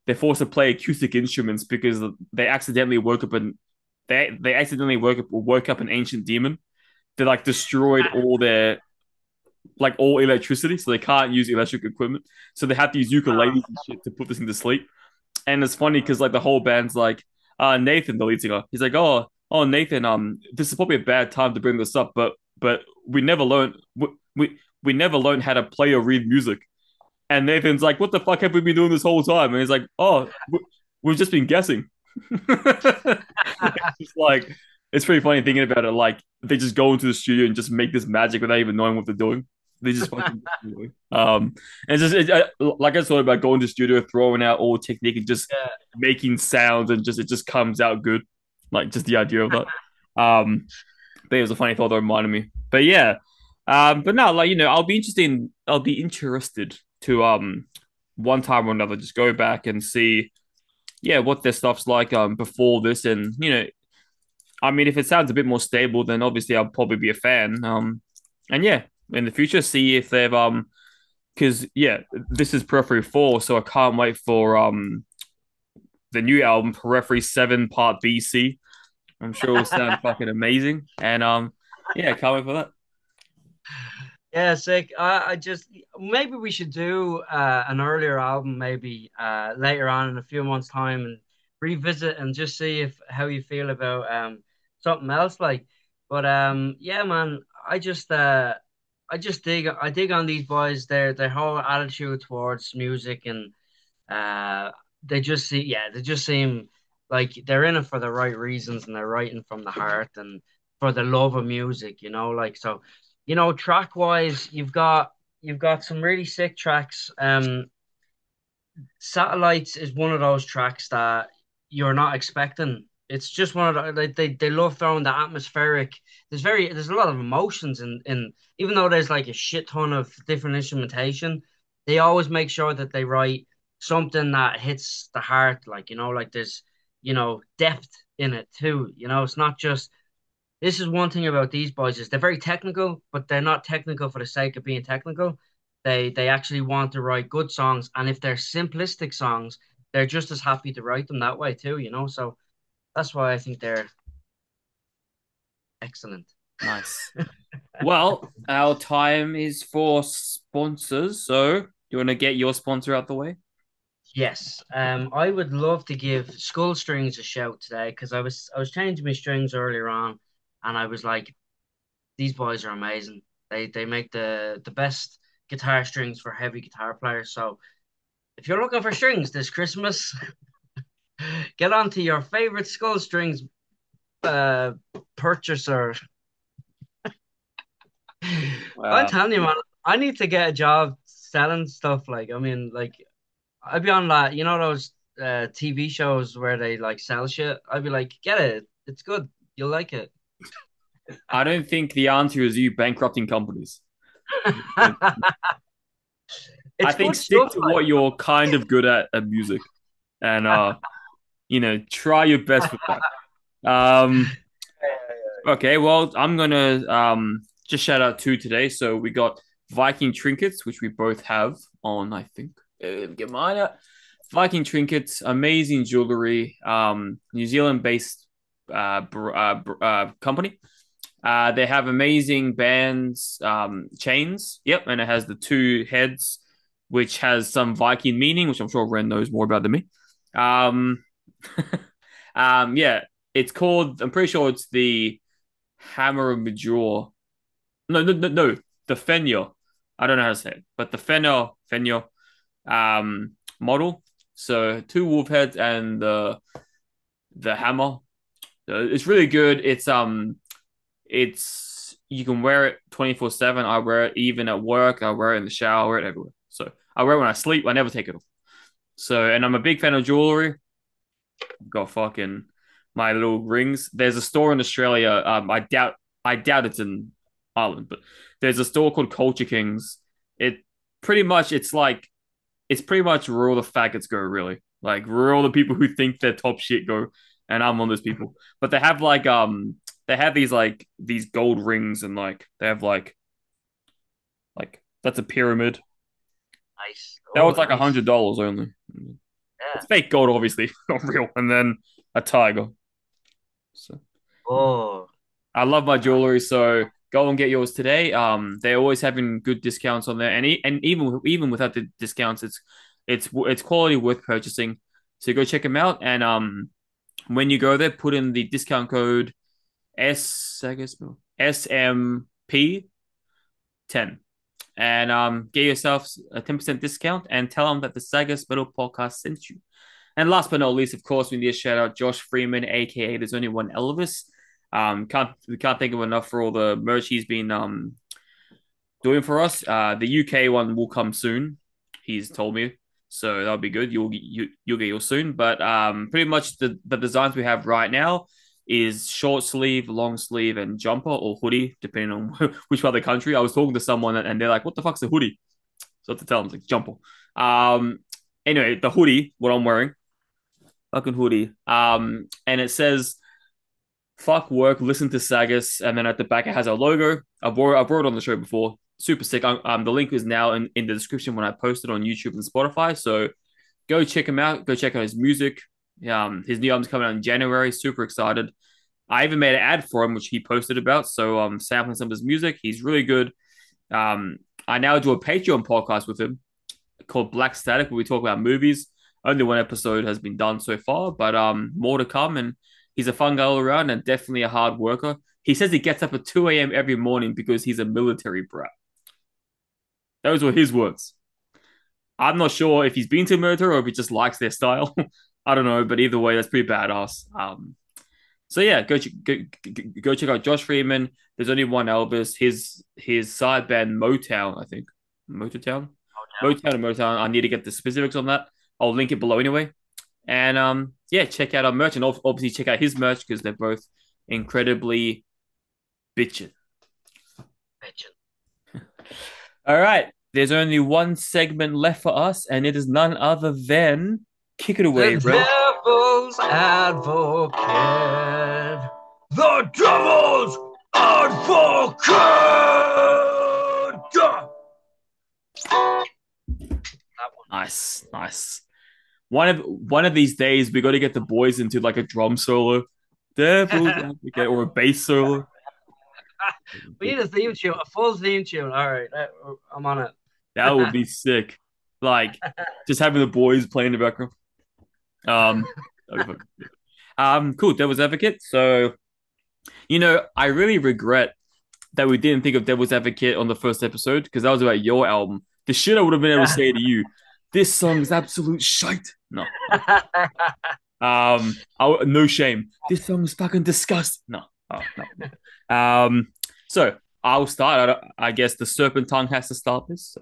Speaker 4: acoustic instruments because they accidentally woke up an ancient demon that like destroyed all electricity, so they can't use electric equipment. So they have to use ukuleles and shit to put this into sleep. And it's funny because like the whole band's like, Nathan, the lead singer, he's like, oh Nathan, this is probably a bad time to bring this up, but we never learned how to play or read music. And Nathan's like, what the fuck have we been doing this whole time? And he's like, oh, we've just been guessing. It's just like, it's pretty funny thinking about it. Like, they just go into the studio and just make this magic without even knowing what they're doing. They just fucking and like I thought about going to the studio, throwing out all technique and just
Speaker 2: Yeah.
Speaker 4: making sounds, and it just comes out good. Like just the idea of that. But it was a funny thought that reminded me. But yeah, but no, like I'll be interested to one time or another just go back and see what their stuff's like before this, and I mean if it sounds a bit more stable, then obviously I'll probably be a fan. And yeah, in the future see if they've because this is Periphery 4, so I can't wait for the new album Periphery 7 Part BC. I'm sure it'll sound fucking amazing. And yeah, can't wait for that.
Speaker 2: Yeah, sick. I just maybe we should do an earlier album, maybe later on in a few months' time, and revisit and just see if how you feel about something else. Like, but yeah, man, I dig on these boys. Their whole attitude towards music, and they just seem like they're in it for the right reasons, and they're writing from the heart and for the love of music. Like so. Track wise, you've got some really sick tracks. Satellites is one of those tracks that you're not expecting. It's just one of the, they love throwing the atmospheric. There's a lot of emotions in even though there's like a shit ton of different instrumentation, they always make sure that they write something that hits the heart. Like there's depth in it too. It's not just this is one thing about these boys is they're very technical, but they're not technical for the sake of being technical. They actually want to write good songs, and if they're simplistic songs, they're just as happy to write them that way too. So that's why I think they're excellent.
Speaker 4: Nice. Well, our time is for sponsors. So, you want to get your sponsor out the way?
Speaker 2: Yes, I would love to give Skull Strings a shout today because I was changing my strings earlier on, and I was like, these boys are amazing. They make the best guitar strings for heavy guitar players. So if you're looking for strings this Christmas, get onto your favorite Skull Strings uh, purchaser. I'm
Speaker 4: Wow.
Speaker 2: telling you, man, I need to get a job selling stuff. Like, I mean, like, I'd be on that, those TV shows where they like sell shit. I'd be like, get it, it's good, you'll like it.
Speaker 4: I don't think the answer is you bankrupting companies. I
Speaker 2: It's
Speaker 4: think
Speaker 2: good
Speaker 4: stick
Speaker 2: stuff,
Speaker 4: to
Speaker 2: like.
Speaker 4: what you're kind of good at music, and try your best with that. Okay, well, I'm gonna just shout out two today. So we got Viking Trinkets, which we both have on, I think. Get mine out. Viking Trinkets, amazing jewelry, New Zealand-based company. They have amazing bands, chains. Yep, and it has the two heads, which has some Viking meaning, which I'm sure Ren knows more about than me. Um, yeah, it's called. I'm pretty sure it's the Hammer of Major. No, the Fenrir. I don't know how to say it, but the Fenrir, model. So two wolf heads and the hammer. It's really good. It's you can wear it 24/7. I wear it even at work. I wear it in the shower. I wear it everywhere. So I wear it when I sleep. I never take it off. So, and I'm a big fan of jewelry. I've got fucking my little rings. There's a store in Australia. I doubt it's in Ireland, but there's a store called Culture Kings. It pretty much it's pretty much where all the faggots go, really. Like where all the people who think they're top shit go, and I'm one of those people. But they have they have these gold rings, and they have like that's a pyramid.
Speaker 2: Nice.
Speaker 4: That
Speaker 2: Oh,
Speaker 4: was like
Speaker 2: nice.
Speaker 4: $100 only.
Speaker 2: Yeah.
Speaker 4: It's fake gold, obviously, not real. And then a tiger. So
Speaker 2: Oh,
Speaker 4: I love my jewelry, so go and get yours today. They're always having good discounts on there, and even without the discounts, it's quality worth purchasing. So go check them out, and when you go there, put in the discount code SMP10, and get yourself a 10% discount, and tell them that the SAGAS Metal Podcast sent you. And last but not least, of course, we need to shout out Josh Freeman, aka There's Only One Elvis. We can't think of enough for all the merch he's been doing for us. The UK one will come soon. He's told me, so that'll be good. You'll get yours soon. But pretty much the designs we have right now is short sleeve, long sleeve, and jumper or hoodie, depending on which part of the country. I was talking to someone and they're like, "What the fuck's a hoodie?" So I have to tell them it's like jumper. Anyway, the hoodie, what I'm wearing, fucking hoodie. And it says "fuck work, listen to Sagas," and then at the back it has our logo. I brought it on the show before. Super sick. The link is now in the description when I post it on YouTube and Spotify. So go check him out. Go check out his music. His new album's coming out in January. Super excited. I even made an ad for him, which he posted about. So I'm sampling some of his music. He's really good. I now do a Patreon podcast with him called Black Static, where we talk about movies. Only one episode has been done so far, but more to come. And he's a fun guy all around and definitely a hard worker. He says he gets up at 2 a.m. every morning because he's a military brat. Those were his words. I'm not sure if he's been to the military or if he just likes their style. I don't know, but either way, that's pretty badass. So yeah, go check out Josh Freeman. There's only one Elvis. His side band Motown, I think. Motown? Motown and Motown. I need to get the specifics on that. I'll link it below anyway. And yeah, check out our merch and obviously check out his merch because they're both incredibly bitchin'. All right. There's only one segment left for us, and it is none other than kick it away,
Speaker 2: the
Speaker 4: bro.
Speaker 2: devil's advocate. The devil's advocate.
Speaker 4: Nice. One of these days, we got to get the boys into like a drum solo, devil's advocate, or a bass solo.
Speaker 2: We need a theme tune, a full theme tune. All right, I'm on it.
Speaker 4: That would be sick. Like just having the boys playing in the background. Cool. Devil's advocate. So I really regret that we didn't think of Devil's Advocate on the first episode because that was about your album. The shit I would have been able to say to you, this song is absolute shite. No. No shame. This song is fucking disgusting. No. Oh, no. So I'll start. I guess the Serpent Tongue has to start this.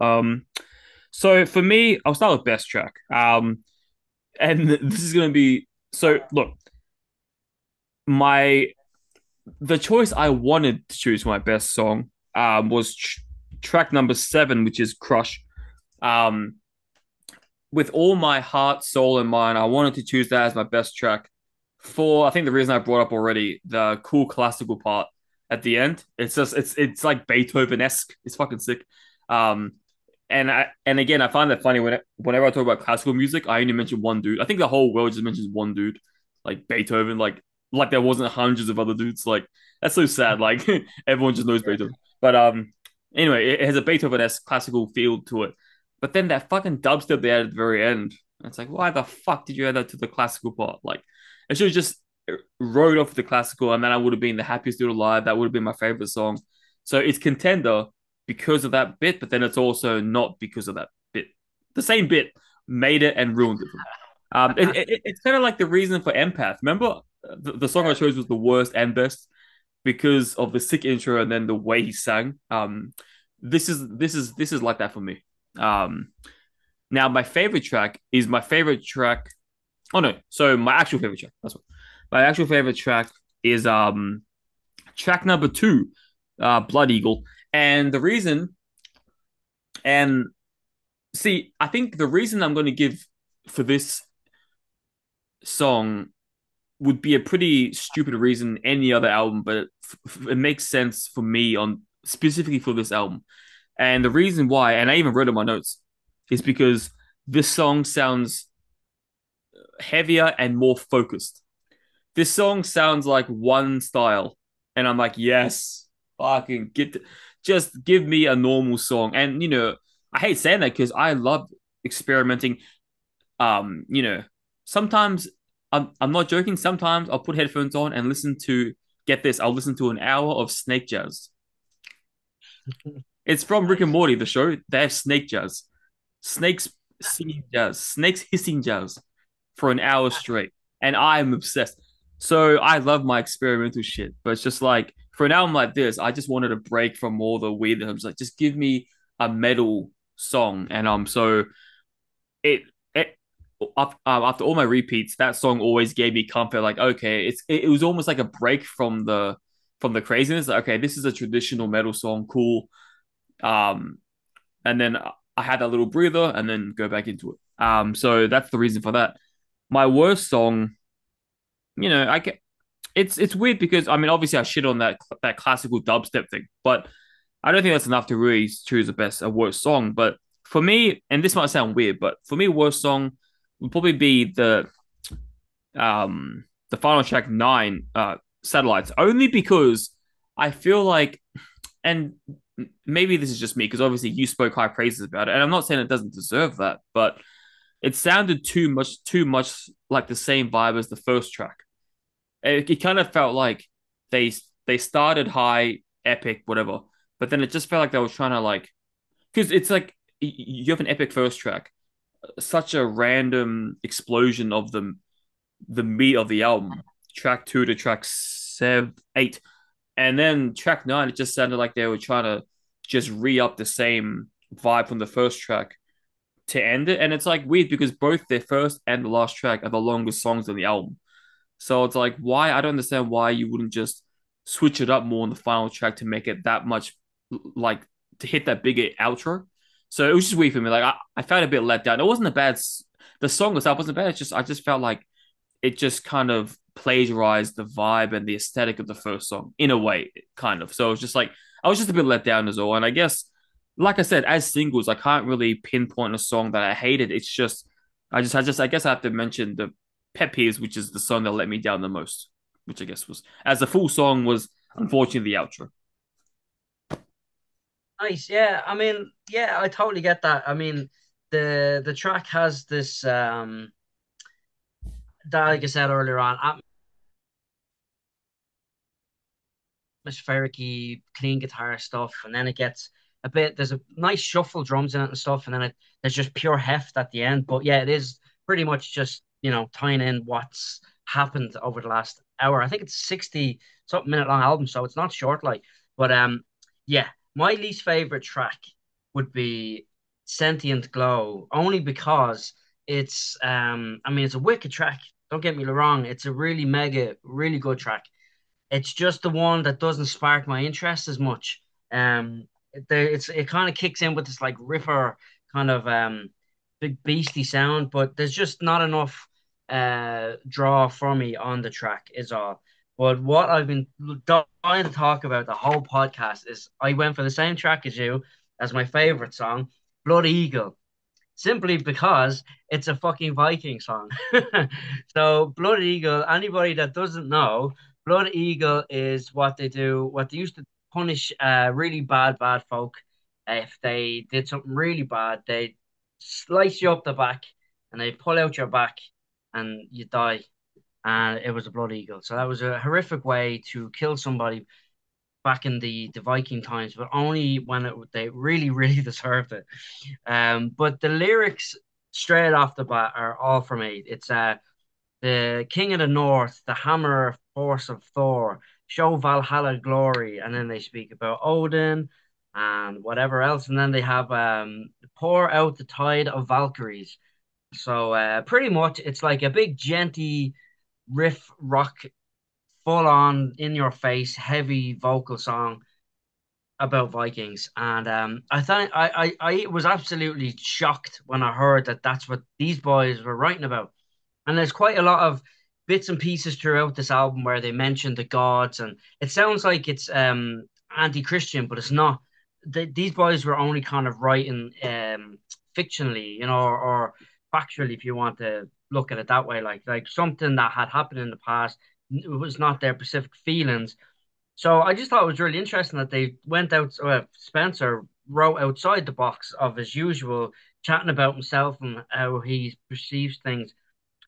Speaker 4: So for me, I'll start with best track. And this is gonna be so. Look, my the choice I wanted to choose for my best song was track number 7, which is Crush. Um, with all my heart, soul, and mind, I wanted to choose that as my best track. For I think the reason I brought up already, the cool classical part at the end. It's like Beethoven esque. It's fucking sick. Um, and again, I find that funny whenever I talk about classical music, I only mention one dude. I think the whole world just mentions one dude, like Beethoven, like there wasn't hundreds of other dudes. Like that's so sad. Like everyone just knows Beethoven. But anyway, it has a Beethoven-esque classical feel to it. But then that fucking dubstep they added at the very end, it's like, why the fuck did you add that to the classical part? Like, it should have just rode off the classical, and then I would have been the happiest dude alive. That would have been my favorite song. So it's contender because of that bit, but then it's also not because of that bit. The same bit made it and ruined it. It's kind of like the reason for Empath. Remember, the song I chose was the worst and best because of the sick intro and then the way he sang. This is like that for me. Now my favorite track is my favorite track. Oh no, so my actual favorite track. That's what my actual favorite track is. Track number 2, Blood Eagle, and the reason. And see, I think the reason I'm going to give for this song would be a pretty stupid reason any other album, but it makes sense for me on specifically for this album. And the reason why, and I even wrote in my notes, is because this song sounds heavier and more focused. This song sounds like one style, and I'm like, yes, fucking just give me a normal song. And I hate saying that because I love experimenting. Sometimes I'm not joking. Sometimes I'll put headphones on and listen to get this. I'll listen to an hour of snake jazz. It's from Rick and Morty, the show. They have snake jazz, snakes singing jazz, snakes hissing jazz for an hour straight, and I'm obsessed. So I love my experimental shit, but it's just like for an album like this, I just wanted a break from all the weird. I was like, just give me a metal song, and so it after all my repeats, that song always gave me comfort. Like, okay, it was almost like a break from the craziness. Like, okay, this is a traditional metal song, cool. Um, and then I had that little breather, and then go back into it. So that's the reason for that. My worst song, I get it's weird because I mean, obviously I shit on that classical dubstep thing, but I don't think that's enough to really choose a worst song. But for me, and this might sound weird, but for me, worst song would probably be the final track 9, Satellites, only because I feel like, and maybe this is just me because obviously you spoke high praises about it, and I'm not saying it doesn't deserve that, but it sounded too much like the same vibe as the first track. It kind of felt like they they started high, epic, whatever, but then it just felt like they were trying to like because it's like you have an epic first track, such a random explosion of the meat of the album, track 2 to track 8, and then track 9. It just sounded like they were trying to just re up the same vibe from the first track to end it, and it's like weird because both their first and the last track are the longest songs on the album. So it's like, why? I don't understand why you wouldn't just switch it up more on the final track to make it that much like to hit that bigger outro. So it was just weird for me. Like I felt a bit let down. It wasn't a bad. The song itself wasn't bad. It's just I just felt like it just kind of plagiarized the vibe and the aesthetic of the first song in a way, kind of. So it was just like I was just a bit let down as well. And I guess, like I said, as singles, I can't really pinpoint a song that I hated. It's just I guess I have to mention the pet peeves, which is the song that let me down the most, which I guess was as the full song was unfortunately the outro.
Speaker 2: Nice, yeah. I mean, yeah, I totally get that. I mean, the track has this that like I said earlier on, atmospheric clean guitar stuff, and then it gets a bit. There's a nice shuffle drums in it and stuff, and then there's just pure heft at the end. But yeah, it is pretty much just tying in what's happened over the last hour. I think it's 60 something minute long album, so it's not short like. But yeah, my least favorite track would be Sentient Glow, only because I mean, it's a wicked track. Don't get me wrong, it's a really mega, really good track. It's just the one that doesn't spark my interest as much. It kind of kicks in with this like ripper kind of big beastly sound, but there's just not enough draw for me on the track is all. But what I've been dying to talk about the whole podcast is I went for the same track as you as my favorite song, Blood Eagle, simply because it's a fucking Viking song. So Blood Eagle, anybody that doesn't know, Blood Eagle is what they do, what they used to punish really bad folk. If they did something really bad, they slice you up the back and they pull out your back and you die. And it was a Blood Eagle. So that was a horrific way to kill somebody back in the Viking times, but only when they really, really deserved it. But the lyrics straight off the bat are all for me. It's the King of the North, the hammer force of Thor, show Valhalla glory, and then they speak about Odin and whatever else, and then they have pour out the tide of Valkyries. So pretty much it's like a big genty riff rock, full on in your face, heavy vocal song about Vikings. And I thought I was absolutely shocked when I heard that that's what these boys were writing about. And there's quite a lot of bits and pieces throughout this album where they mention the gods, and it sounds like it's anti-Christian, but it's not. These boys were only kind of writing fictionally, or factually, if you want to look at it that way, like something that had happened in the past. It was not their specific feelings. So I just thought it was really interesting that they went out. Spencer wrote outside the box of his usual, chatting about himself and how he perceives things.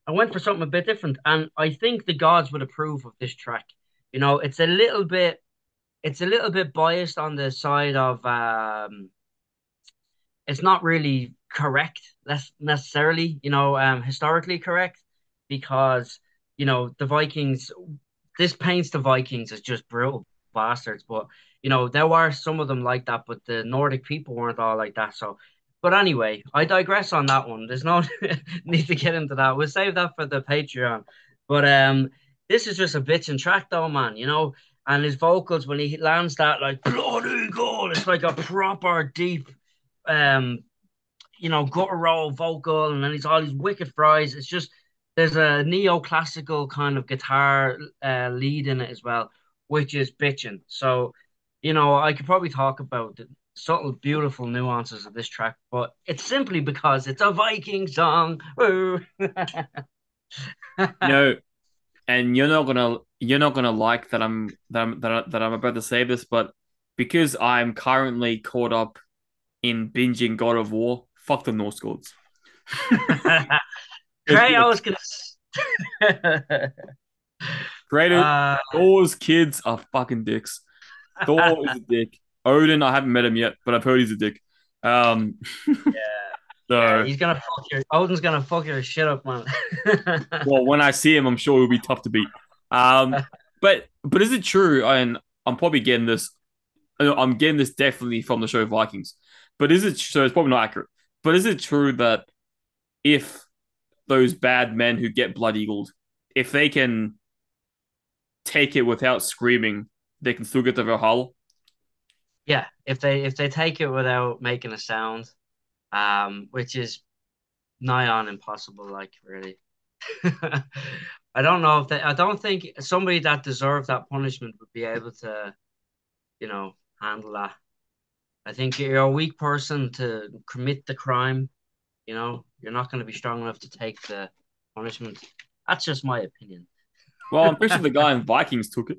Speaker 2: I went for something a bit different, and I think the gods would approve of this track. It's a little bit biased on the side of it's not really correct, less necessarily, historically correct, because the Vikings. This paints the Vikings as just brutal bastards, but there were some of them like that, but the Nordic people weren't all like that. So, but anyway, I digress on that one. There's no need to get into that. We'll save that for the Patreon. But this is just a bitchin' track though, man. And his vocals when he lands that like bloody goal, it's like a proper deep, guttural vocal, and then he's all these wicked fries. It's just there's a neoclassical kind of guitar lead in it as well, which is bitching. So, I could probably talk about the subtle, beautiful nuances of this track, but it's simply because it's a Viking song. Woo!
Speaker 4: No, and you're not gonna like that I'm about to say this, but because I'm currently caught up in binging God of War, fuck the Norse gods.
Speaker 2: Kratos can.
Speaker 4: Kratos, Thor's kids are fucking dicks. Thor is a dick. Odin, I haven't met him yet, but I've heard he's a dick.
Speaker 2: Yeah.
Speaker 4: So,
Speaker 2: Yeah, he's gonna fuck your Odin's gonna fuck your shit up, man.
Speaker 4: well, when I see him, I'm sure he'll be tough to beat. But is it true? And I'm probably getting this. I'm getting this definitely from the show Vikings. But is it so? It's probably not accurate. But is it true that if those bad men who get blood eagled, if they can take it without screaming, they can still get the Valhalla?
Speaker 2: Yeah, if they take it without making a sound, which is nigh on impossible, like really. I don't know if I don't think somebody that deserved that punishment would be able to, handle that. I think you're a weak person to commit the crime. You're not going to be strong enough to take the punishment. That's just my opinion.
Speaker 4: Well, I'm pretty sure the guy in Vikings took it.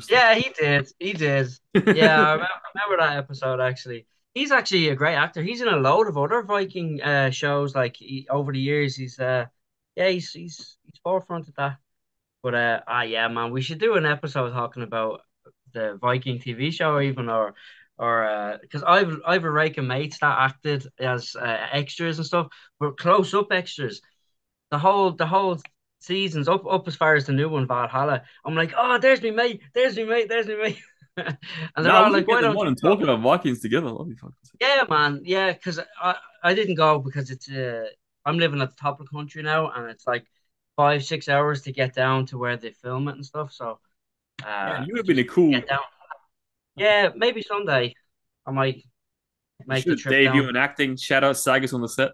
Speaker 2: Yeah, he did. He did. Yeah, I remember that episode actually. He's actually a great actor. He's in a load of other Viking shows. Like over the years, he's forefront of that. But yeah, man, we should do an episode talking about the Viking TV show, even or because I've a rake of mates that acted as extras and stuff, but close up extras. The whole seasons up as far as the new one, Valhalla. I'm like, oh, there's me mate, there's me mate, there's me mate. And they're
Speaker 4: Now
Speaker 2: all
Speaker 4: we
Speaker 2: like,
Speaker 4: should get
Speaker 2: why
Speaker 4: them
Speaker 2: don't
Speaker 4: on
Speaker 2: you
Speaker 4: and
Speaker 2: go?
Speaker 4: talk about Vikings together. That'd be fucking sick.
Speaker 2: Yeah, man. Yeah, because I didn't go because it's I'm living at the top of the country now, and it's like 5-6 hours to get down to where they film it and stuff. So
Speaker 4: Yeah, you would
Speaker 2: I
Speaker 4: have been a
Speaker 2: just
Speaker 4: cool.
Speaker 2: get down. Yeah, maybe someday I might
Speaker 4: You
Speaker 2: make the
Speaker 4: should
Speaker 2: trip
Speaker 4: debut
Speaker 2: down.
Speaker 4: in acting. Shout out Sagas on the set.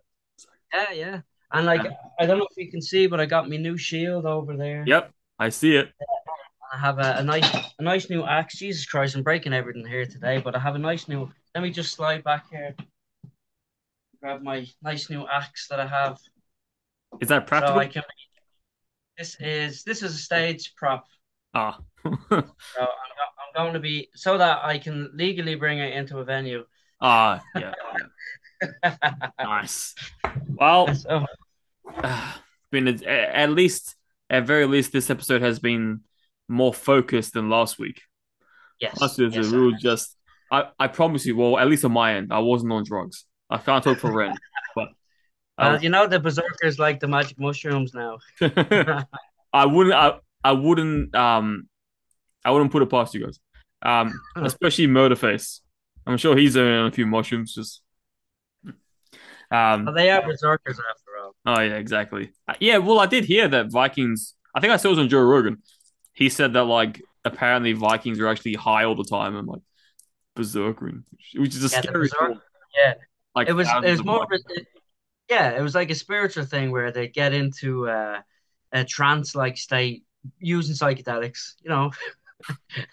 Speaker 2: Yeah, yeah. And like I don't know if you can see, but I got my new shield over there.
Speaker 4: Yep, I see it.
Speaker 2: I have a nice new axe. Jesus Christ, I'm breaking everything here today, but I have a nice new. Let me just slide back here, grab my nice new axe that I have.
Speaker 4: Is that
Speaker 2: So
Speaker 4: practical?
Speaker 2: I can. This is a stage prop.
Speaker 4: Ah.
Speaker 2: So I'm going to be so that I can legally bring it into a venue.
Speaker 4: Ah, yeah. Nice. Well,
Speaker 2: So,
Speaker 4: been at least, at very least, this episode has been more focused than last week. Last
Speaker 2: yes,
Speaker 4: week's a
Speaker 2: yes,
Speaker 4: real just. I promise you. Well, at least on my end, I wasn't on drugs. I can't talk for Ren, but I
Speaker 2: well, you know the berserkers like the magic mushrooms now.
Speaker 4: I wouldn't. I wouldn't. I wouldn't put it past you guys. Especially Murderface. I'm sure he's on a few mushrooms. Just.
Speaker 2: Well, they are berserkers after all.
Speaker 4: Oh yeah, exactly. Yeah. Well, I did hear that Vikings. I think I saw it on Joe Rogan. He said that like apparently Vikings are actually high all the time and like berserkering, which is a
Speaker 2: Yeah, the
Speaker 4: scary
Speaker 2: berserk.
Speaker 4: thought.
Speaker 2: Yeah,
Speaker 4: Like
Speaker 2: it was. It
Speaker 4: thousands
Speaker 2: was
Speaker 4: of
Speaker 2: more.
Speaker 4: Vikings.
Speaker 2: Yeah, it was like a spiritual thing where they get into a trance-like state using psychedelics, and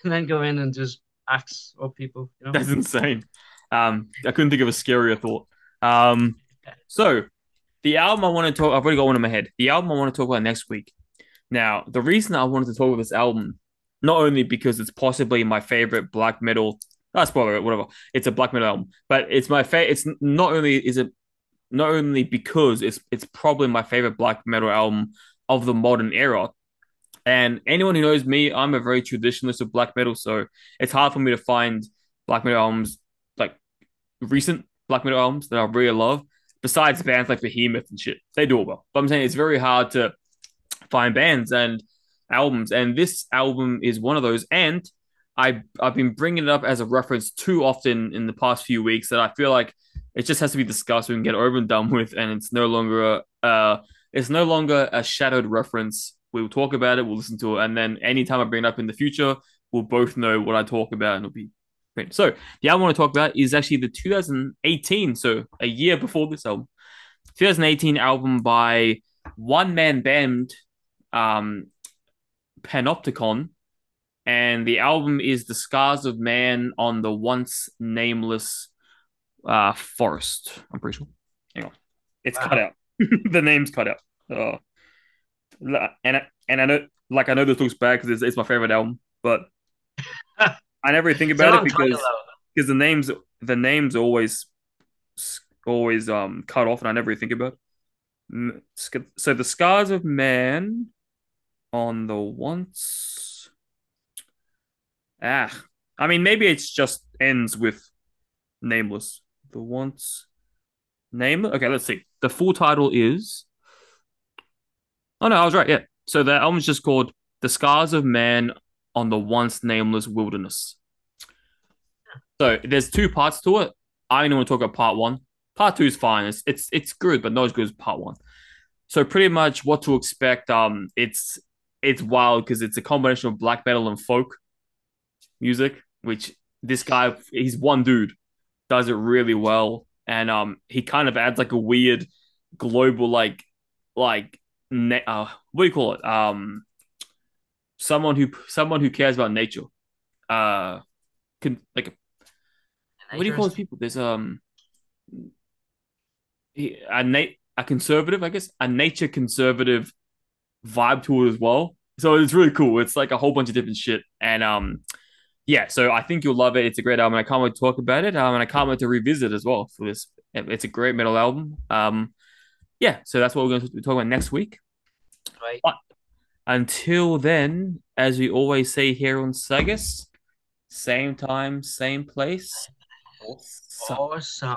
Speaker 2: then go in and just axe up people.
Speaker 4: That's insane. I couldn't think of a scarier thought. Um, so the album I want to talk, I've already got one in my head. The album I want to talk about next week. Now, the reason I wanted to talk about this album, not only because it's possibly my favorite black metal, spoiler, whatever, it's a black metal album, but it's my favorite. It's not only because it's probably my favorite black metal album of the modern era. And anyone who knows me, I'm a very traditionalist of black metal, so it's hard for me to find black metal albums like recent black metal albums that I really love. Besides bands like Behemoth and shit, they do it well. But I'm saying it's very hard to find bands and albums, and this album is one of those. And I've been bringing it up as a reference too often in the past few weeks that I feel like it just has to be discussed. We can get over and done with, and it's no longer a shadowed reference. We'll talk about it, we'll listen to it, and then anytime I bring it up in the future, we'll both know what I talk about, and it'll be great. So the album I want to talk about is actually the 2018, so a year before this album, 2018 album by one man band, Panopticon, and the album is The Scars of Man on the Once Nameless Forest. I'm pretty sure. Hang on, it's cut out. The name's cut out. And I know this looks bad because it's my favorite album, but I never really think about it because the names always cut off, and I never really think about it. So The Scars of Man on the Once. I mean, maybe it's just ends with nameless. The Once Nameless. Okay, let's see. The full title is. Oh no, I was right. Yeah. So the album's just called "The Scars of Man on the Once Nameless Wilderness." So there's two parts to it. I only want to talk about part one. Part two is fine. It's good, but not as good as part one. So pretty much what to expect. It's wild because it's a combination of black metal and folk music, which this guy, he's one dude, does it really well, and he kind of adds like a weird global what do you call it? Someone who cares about nature. Can like what do you call those people? There's a conservative, I guess, a nature conservative vibe to it as well. So it's really cool. It's like a whole bunch of different shit, and yeah. So I think you'll love it. It's a great album. I can't wait to talk about it. And I can't wait to revisit as well for this. It's a great metal album. Yeah. So that's what we're going to be talking about next week.
Speaker 2: Right.
Speaker 4: But until then, as we always say here on Sagas, Same time, same place. Awesome.
Speaker 2: Awesome.